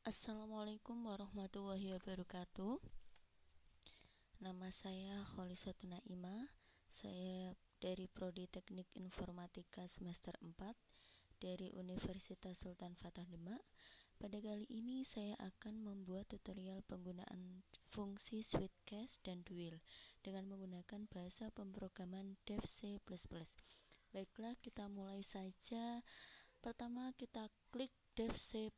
Assalamualaikum warahmatullahi wabarakatuh. Nama saya Kholisatun Naimah. Saya dari Prodi Teknik Informatika semester 4 dari Universitas Sultan Fatah Demak. Pada kali ini saya akan membuat tutorial penggunaan fungsi switchcase dan dual dengan menggunakan bahasa pemrograman Dev C++. Baiklah, kita mulai saja. Pertama kita klik Dev C++.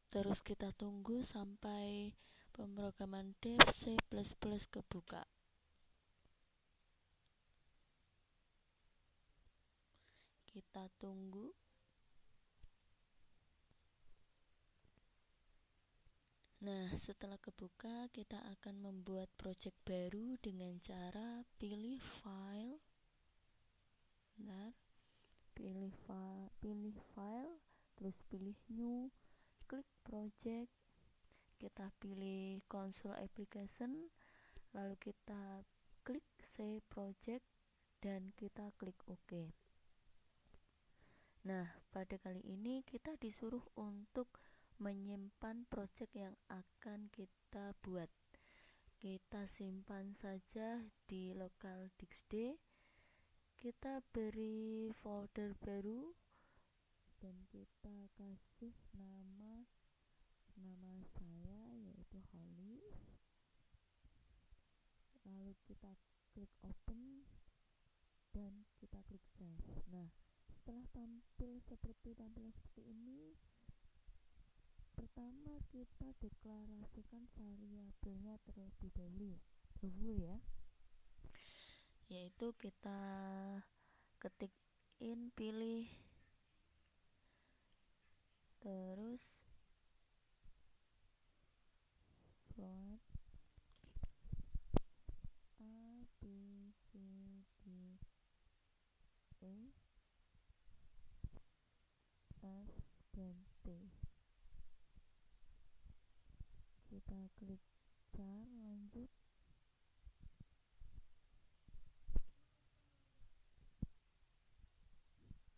Terus kita tunggu sampai pemrograman Dev C++ kebuka. Kita tunggu. Nah, setelah kebuka, kita akan membuat project baru dengan cara pilih file. Bentar. Pilih file, terus pilih new, klik project. Kita pilih console application, lalu kita klik save project dan kita klik OK. Nah, pada kali ini kita disuruh untuk menyimpan project yang akan kita buat. Kita simpan saja di local disk D. Kita beri folder baru dan kita kasih nama saya yaitu Kholis. Lalu kita klik open dan kita klik save. Nah, setelah tampilan seperti ini, pertama kita deklarasikan variabelnya terlebih dahulu ya, yaitu kita ketik pilih, terus float A, B, C, D, E, F, dan T. Kita klik char, lanjut.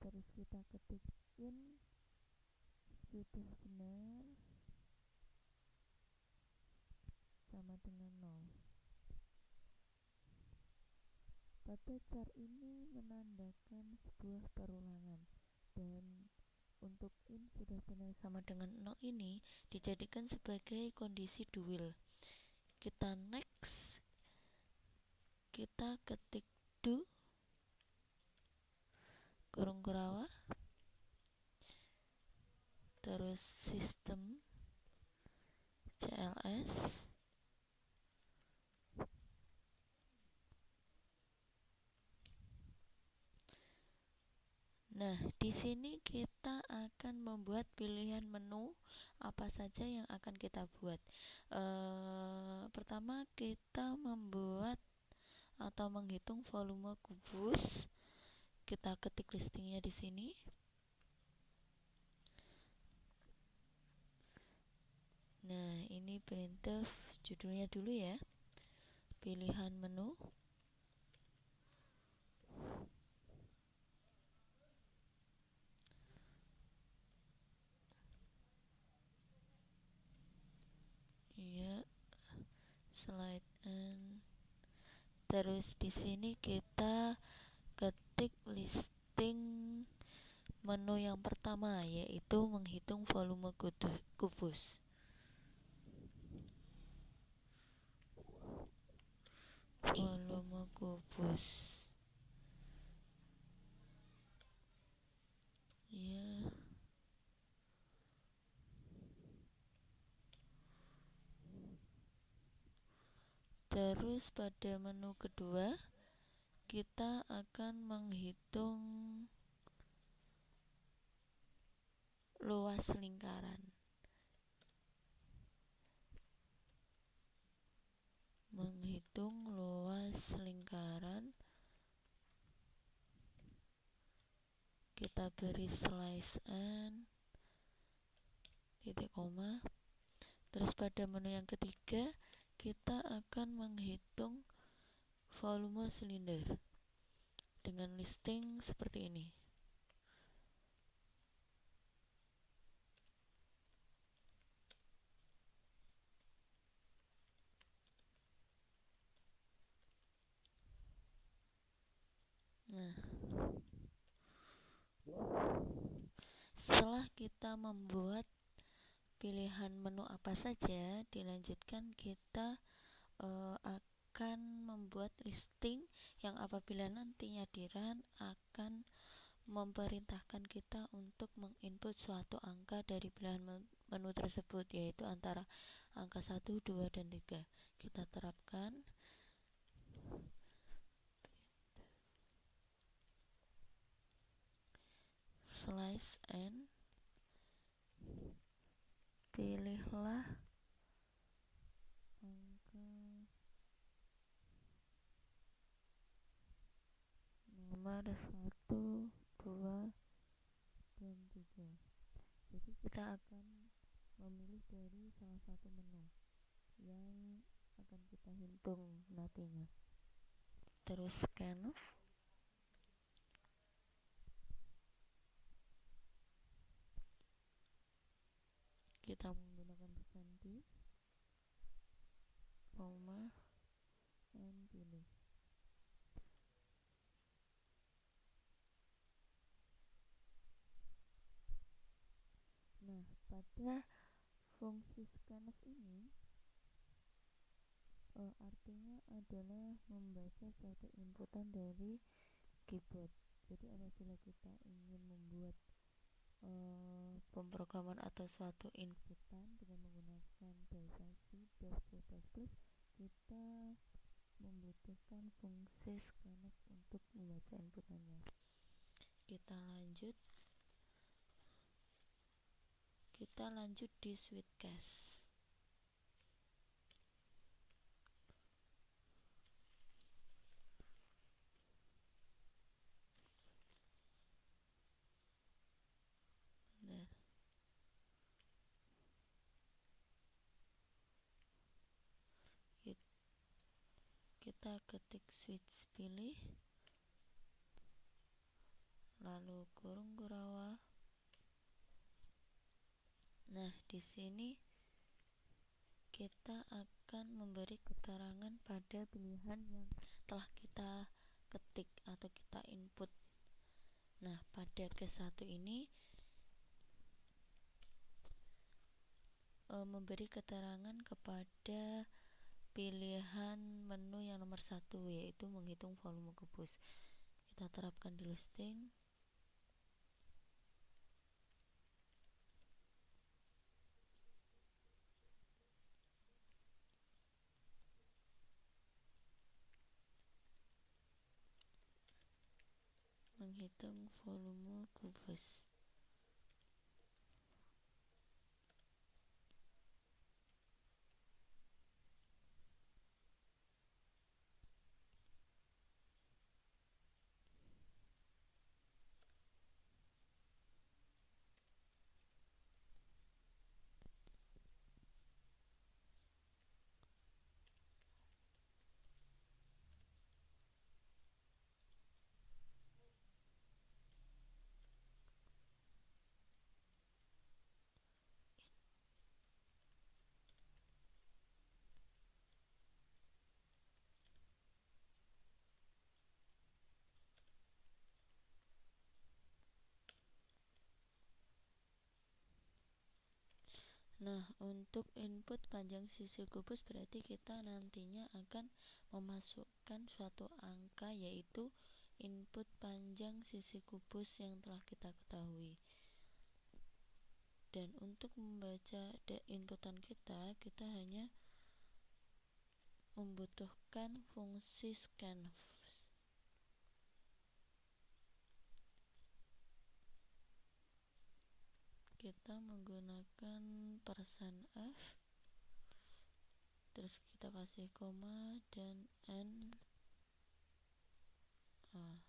Terus kita ketik sudah benar sama dengan 0. Pada char ini menandakan sebuah perulangan, dan untuk sudah benar sama dengan 0 ini dijadikan sebagai kondisi dual. Kita next, kita ketik do kurung kurawah, terus sistem CLS. Nah, di sini kita akan membuat pilihan menu apa saja yang akan kita buat. Pertama kita membuat atau menghitung volume kubus. Kita ketik listingnya di sini. Nah, ini printf, judulnya dulu ya. Pilihan menu. Iya, slide and. Terus di sini kita ketik listing menu yang pertama, yaitu menghitung volume kubus. Volume kubus. Ya. Terus pada menu kedua kita akan menghitung luas lingkaran. Menghitung luas lingkaran. Kita beri slice and titik koma. Terus pada menu yang ketiga kita akan menghitung volume silinder dengan listing seperti ini. Nah, setelah kita membuat pilihan menu apa saja, dilanjutkan kita akan membuat listing yang apabila nantinya di-run akan memerintahkan kita untuk menginput suatu angka dari pilihan menu tersebut, yaitu antara angka 1, 2, dan 3. Kita terapkan slice and pilihlah angka nomor 1, 2, dan 3. Jadi kita akan memilih dari salah satu menu yang akan kita hitung nantinya. Terus scan, kita menggunakan sandi, koma, and pilih. Nah, pada fungsi scanf ini artinya adalah membaca suatu inputan dari keyboard. Jadi apabila kita ingin membuat pemrograman atau suatu inputan dengan menggunakan bahasa C, C++, kita membutuhkan fungsi scanf untuk membaca inputannya. Kita lanjut di Sweetcast. Nah, kita ketik switch pilih, lalu kurung gurawa. Nah, di sini kita akan memberi keterangan pada pilihan yang telah kita ketik atau kita input. Nah, pada case 1 ini memberi keterangan kepada pilihan menu yang nomor 1, yaitu menghitung volume kubus. Kita terapkan di listing. Menghitung volume kubus. Nah, untuk input panjang sisi kubus berarti kita nantinya akan memasukkan suatu angka, yaitu input panjang sisi kubus yang telah kita ketahui. Dan untuk membaca inputan kita hanya membutuhkan fungsi scanf. Kita menggunakan %f, terus kita kasih koma dan n a.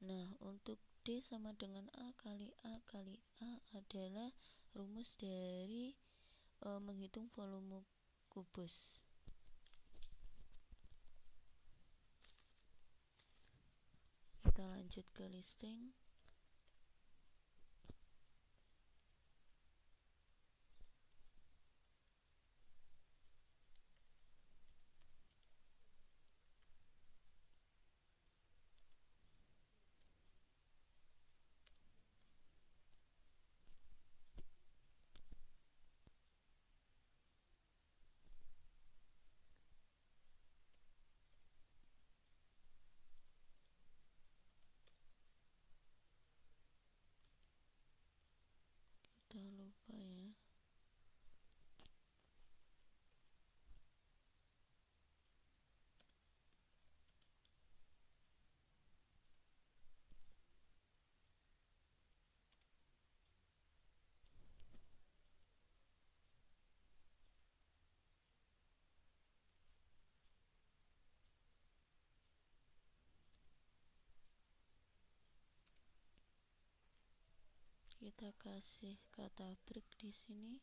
Nah, untuk D sama dengan A kali A kali A adalah rumus dari menghitung volume kubus. Kita lanjut ke listing. kita kasih kata break di sini.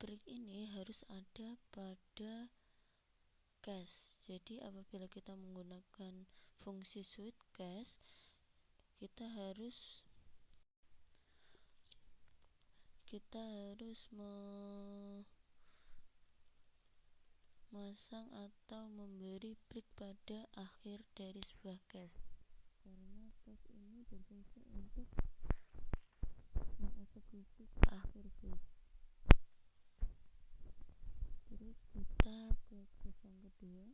Break ini harus ada pada case. Jadi apabila kita menggunakan fungsi switch case, kita harus memasang atau memberi break pada akhir dari sebuah case, karena case ini berfungsi untuk mengeksekusi ke akhir case. Terus kita ke case yang kedua.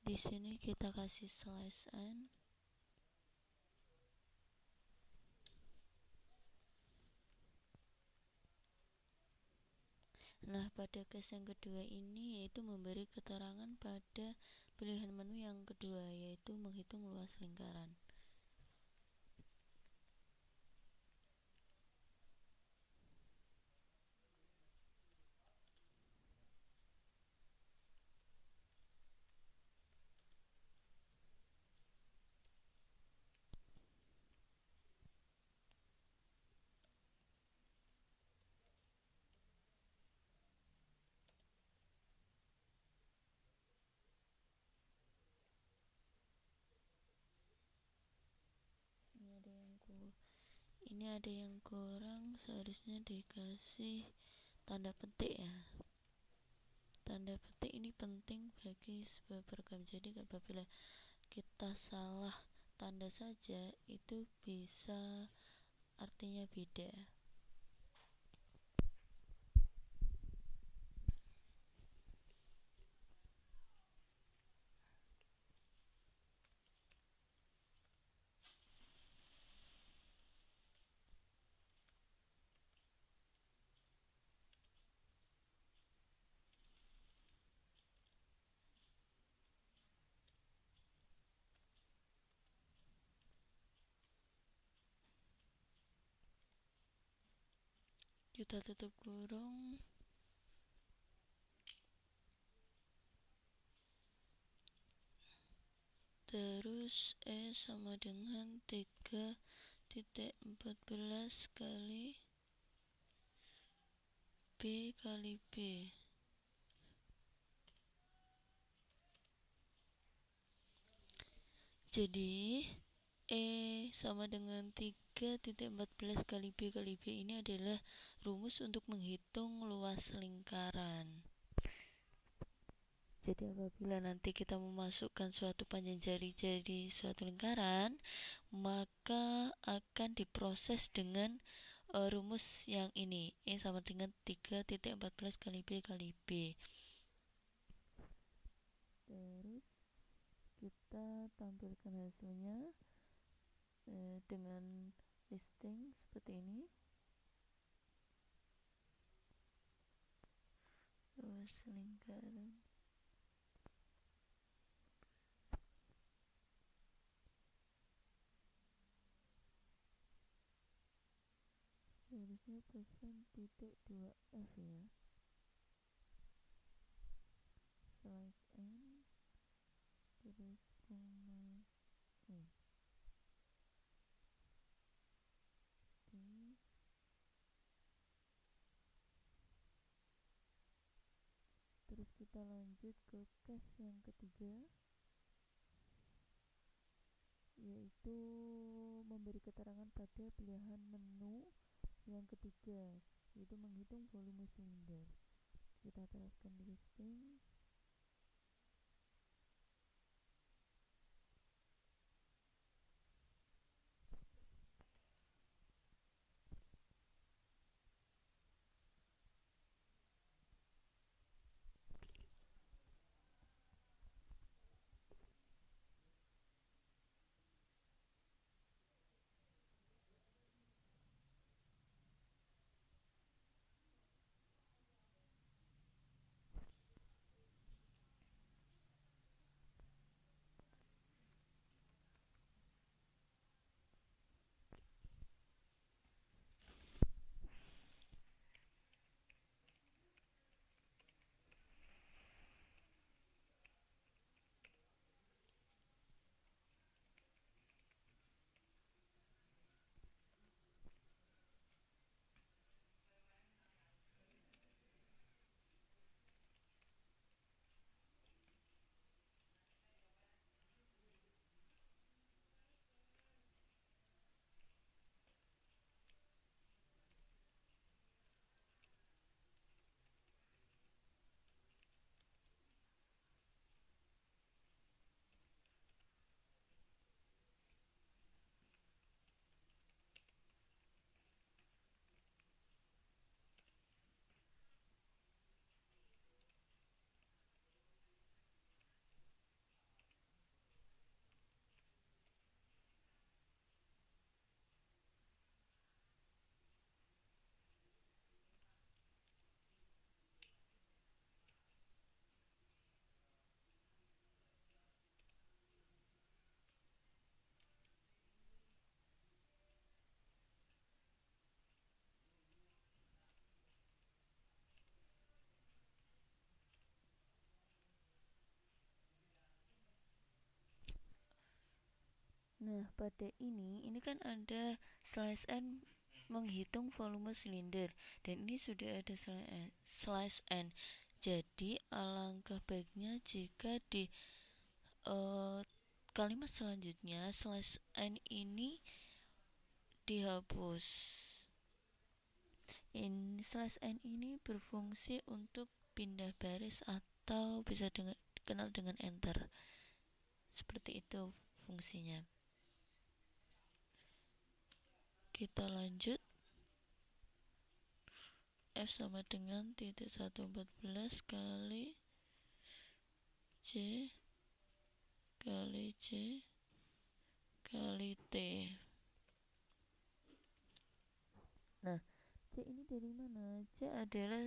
Di sini kita kasih slash n. Nah, pada case yang kedua ini yaitu memberi keterangan pada pilihan menu yang kedua, yaitu menghitung luas lingkaran. Ini ada yang kurang, seharusnya dikasih tanda petik ya. Tanda petik ini penting bagi sebuah program. Jadi apabila kita salah tanda saja, itu bisa artinya beda. Kita tutup kurung. Terus E sama dengan 3.14 kali B kali B. Jadi E sama dengan 3.14 kali B kali B ini adalah rumus untuk menghitung luas lingkaran. Jadi apabila nanti kita memasukkan suatu panjang jari jadi suatu lingkaran, maka akan diproses dengan rumus yang ini. E sama dengan 3.14 kali B kali B. Terus kita tampilkan hasilnya dengan listing seperti ini. Luas lingkaran. Harusnya pesan titik 2F ya. Slash N terus koma E. Terus kita lanjut ke case yang ketiga, yaitu memberi keterangan pada pilihan menu yang ketiga, yaitu menghitung volume silinder. Kita terapkan di listing. Nah, pada ini kan ada slash n menghitung volume silinder, dan ini sudah ada slash n. Jadi alangkah baiknya jika di kalimat selanjutnya slash n ini dihapus. Slash n ini berfungsi untuk pindah baris atau bisa dikenal dengan enter. Seperti itu fungsinya. Kita lanjut. F sama dengan titik 114 kali C kali C kali T. Nah, C ini dari mana? C adalah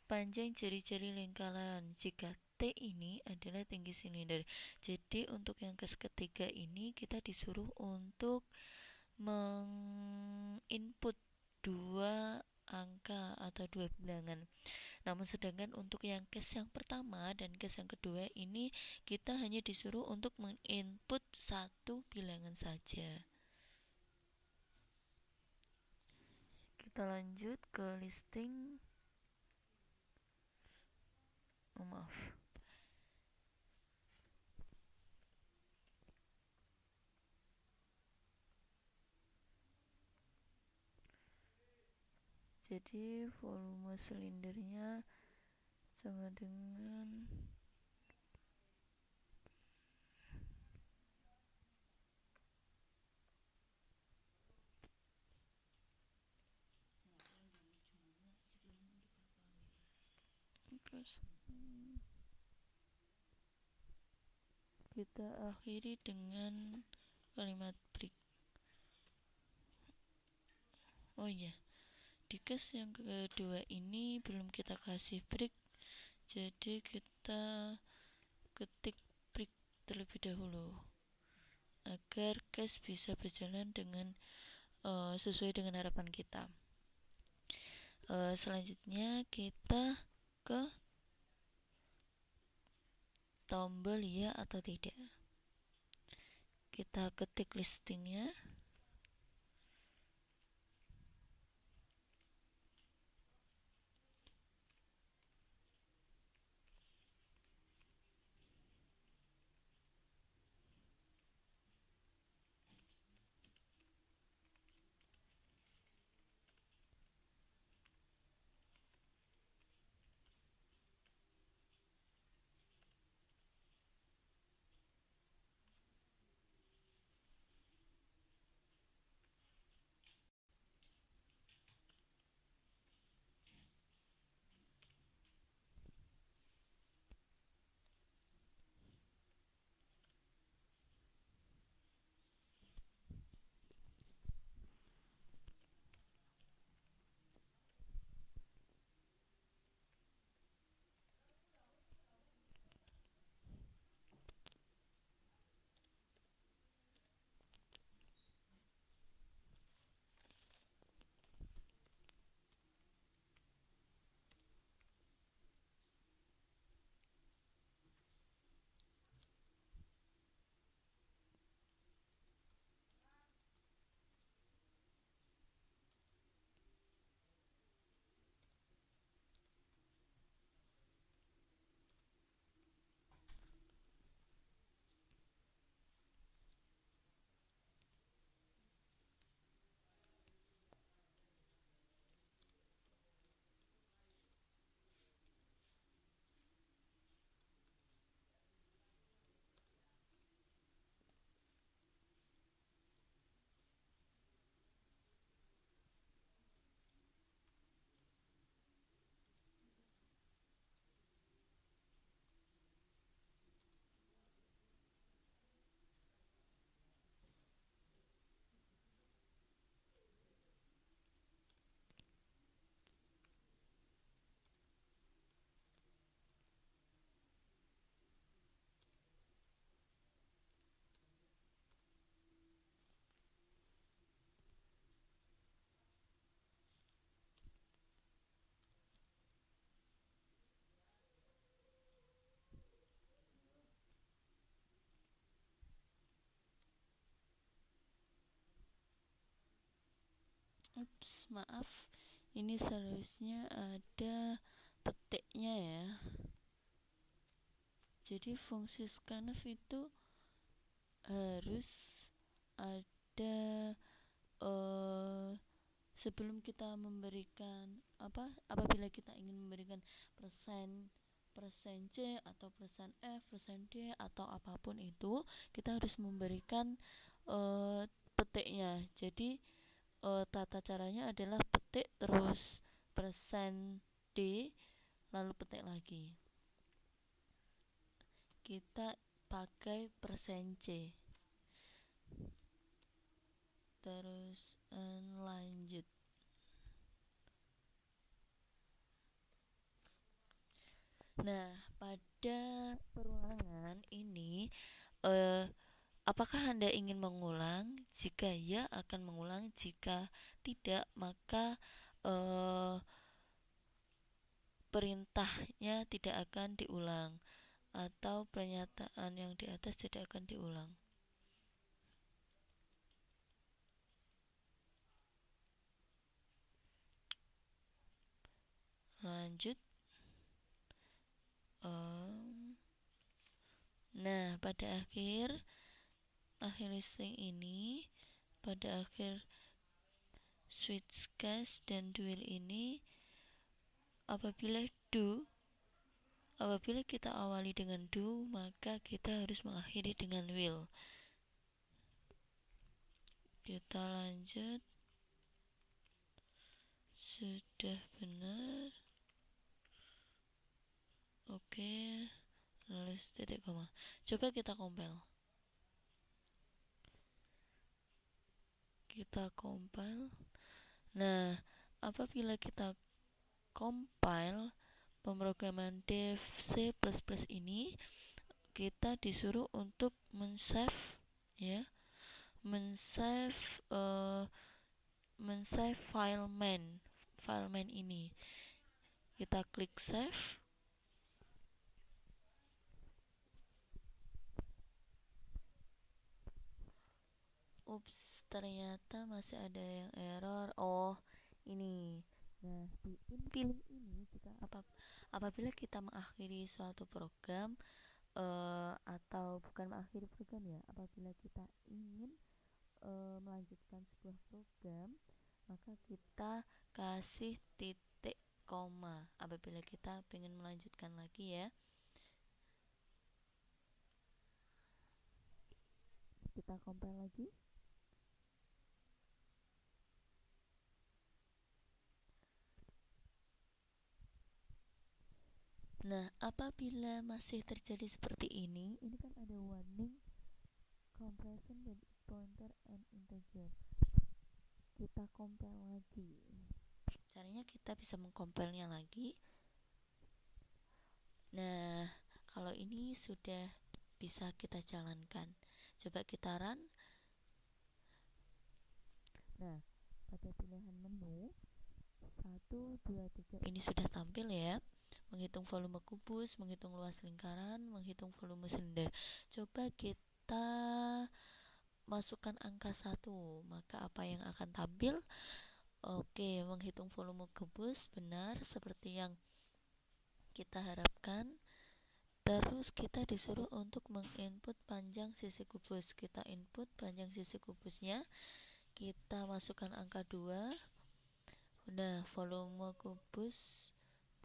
panjang jari-jari lingkaran, jika T ini adalah tinggi silinder. Jadi untuk yang ketiga ini kita disuruh untuk menginput dua angka atau dua bilangan. Namun sedangkan untuk yang case yang pertama dan case yang kedua ini kita hanya disuruh untuk menginput satu bilangan saja. Kita lanjut ke listing. Maaf. Jadi volume silindernya sama dengan kita akhiri dengan kalimat break. Oh iya, di case yang kedua ini belum kita kasih break, jadi kita ketik break terlebih dahulu agar case bisa berjalan dengan sesuai dengan harapan kita. Selanjutnya kita ke tombol ya atau tidak. Kita ketik listingnya. Ups, maaf, ini seharusnya ada petiknya ya. Jadi fungsi scanf itu harus ada sebelum kita memberikan apabila kita ingin memberikan persen persen C atau persen F, persen D atau apapun itu, kita harus memberikan petiknya. Jadi tata caranya adalah petik terus persen D lalu petik lagi. Kita pakai persen C. Terus lanjut. Nah, pada perulangan ini apakah Anda ingin mengulang? Jika ya, akan mengulang. Jika tidak, maka perintahnya tidak akan diulang, atau pernyataan yang di atas tidak akan diulang. Lanjut. Nah, pada akhir listing ini, pada akhir switch case dan dual ini, apabila kita awali dengan do, maka kita harus mengakhiri dengan will. Kita lanjut. Sudah benar. Oke, lalu titik koma. Coba kita compile. Nah, apabila kita compile pemrograman dev C++ ini, kita disuruh untuk men-save ya, men-save file main ini. Kita klik save. Ups, ternyata masih ada yang error. Oh, ini. Nah, di pilih ini, jika apabila kita mengakhiri suatu program atau bukan mengakhiri program ya, apabila kita ingin melanjutkan sebuah program, maka kita kasih titik koma apabila kita ingin melanjutkan lagi ya. Kita compile lagi. Nah, apabila masih terjadi seperti ini kan ada warning compression with pointer and integer. Kita compile lagi. Caranya kita bisa mengcompilenya lagi. Nah, kalau ini sudah bisa kita jalankan. Coba kita run. Nah, pada pilihan menu 1, 2, 3 ini sudah tampil ya. Menghitung volume kubus, menghitung luas lingkaran, menghitung volume silinder. Coba kita masukkan angka 1, maka apa yang akan tampil? Oke, menghitung volume kubus benar seperti yang kita harapkan. Terus kita disuruh untuk menginput panjang sisi kubus. Kita input panjang sisi kubusnya. Kita masukkan angka 2. Nah, volume kubus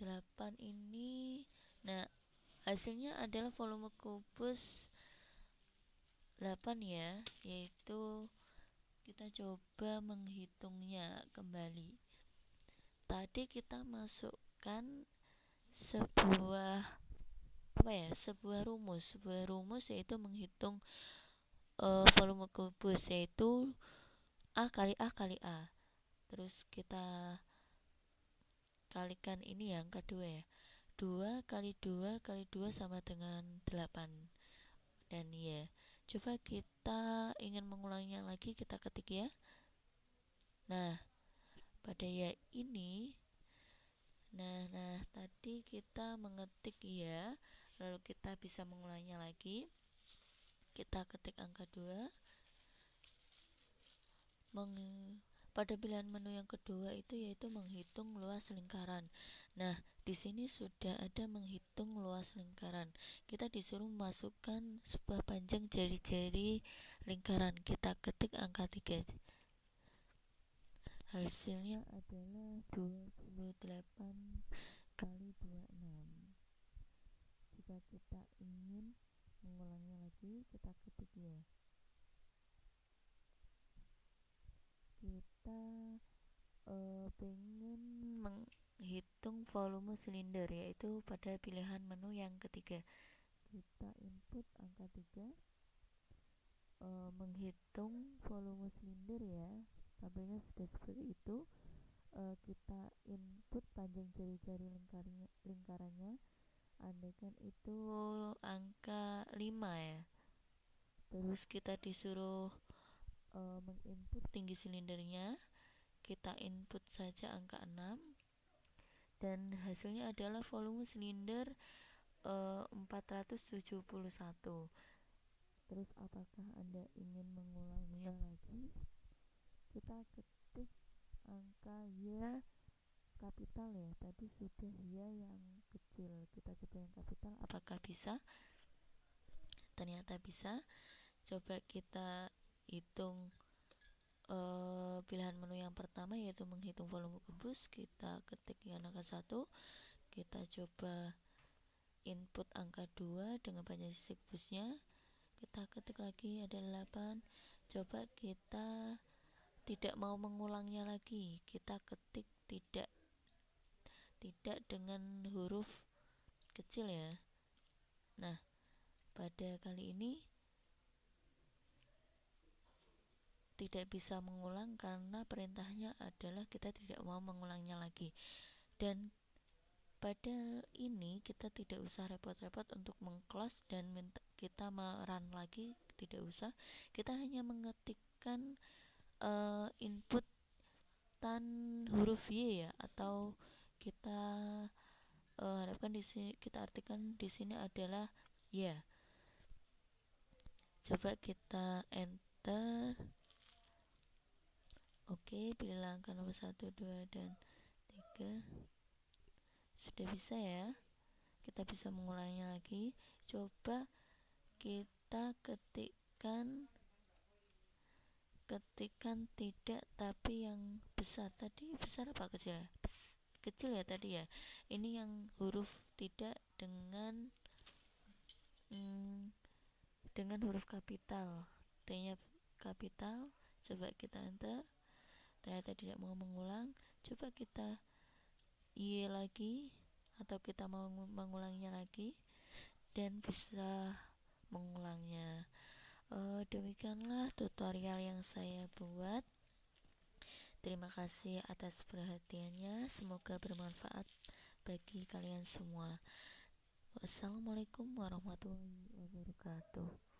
8 ini, nah hasilnya adalah volume kubus 8 ya, yaitu kita coba menghitungnya kembali. Tadi kita masukkan sebuah rumus yaitu menghitung volume kubus, yaitu A kali A kali A. Terus kita kalikan ini yang kedua ya, 2 kali 2 kali 2 sama dengan 8. Dan ya, coba kita ingin mengulangnya lagi, kita ketik ya. Nah, pada ya ini, nah tadi kita mengetik ya, lalu kita bisa mengulangnya lagi. Kita ketik angka 2, pada pilihan menu yang kedua itu yaitu menghitung luas lingkaran. Nah, di sini sudah ada menghitung luas lingkaran. Kita disuruh memasukkan sebuah panjang jari-jari lingkaran. Kita ketik angka 3. Hasilnya adalah 28 kali 26. Jika kita ingin mengulangnya lagi, kita ketik ya. Kita pengen menghitung volume silinder, yaitu pada pilihan menu yang ketiga. Kita input angka 3, menghitung volume silinder ya, tabelnya sudah seperti itu. Kita input panjang jari-jari lingkarannya, andaikan itu angka 5 ya. Terus kita disuruh menginput tinggi silindernya, kita input saja angka 6, dan hasilnya adalah volume silinder 471. Terus apakah Anda ingin mengulangnya lagi? Kita ketik angka Y kapital ya, tadi sudah Y yang kecil, kita coba yang kapital, apakah bisa? Ternyata bisa. Coba kita hitung pilihan menu yang pertama, yaitu menghitung volume kubus. Kita ketik yang angka 1, kita coba input angka 2 dengan panjang sisi kubusnya, kita ketik lagi ada 8. Coba kita tidak mau mengulangnya lagi, kita ketik tidak dengan huruf kecil ya. Nah, pada kali ini tidak bisa mengulang karena perintahnya adalah kita tidak mau mengulangnya lagi. Dan pada ini kita tidak usah repot-repot untuk mengclose dan kita merun lagi, tidak usah. Kita hanya mengetikkan inputan huruf Y ya, atau kita harapkan di sini, kita artikan di sini adalah ya. Coba kita enter. Oke, pilih angka nomor 1, 2, dan 3. Sudah bisa ya. Kita bisa mengulangnya lagi. Coba kita ketikkan tidak tapi yang besar. Tadi besar apa kecil ya? Kecil ya tadi ya. Ini yang huruf tidak dengan huruf kapital. T-nya kapital. Coba kita enter. Ternyata tidak mau mengulang. Coba kita Y lagi, atau kita mau mengulangnya lagi, dan bisa mengulangnya. Demikianlah tutorial yang saya buat. Terima kasih atas perhatiannya, semoga bermanfaat bagi kalian semua. Wassalamualaikum warahmatullahi wabarakatuh.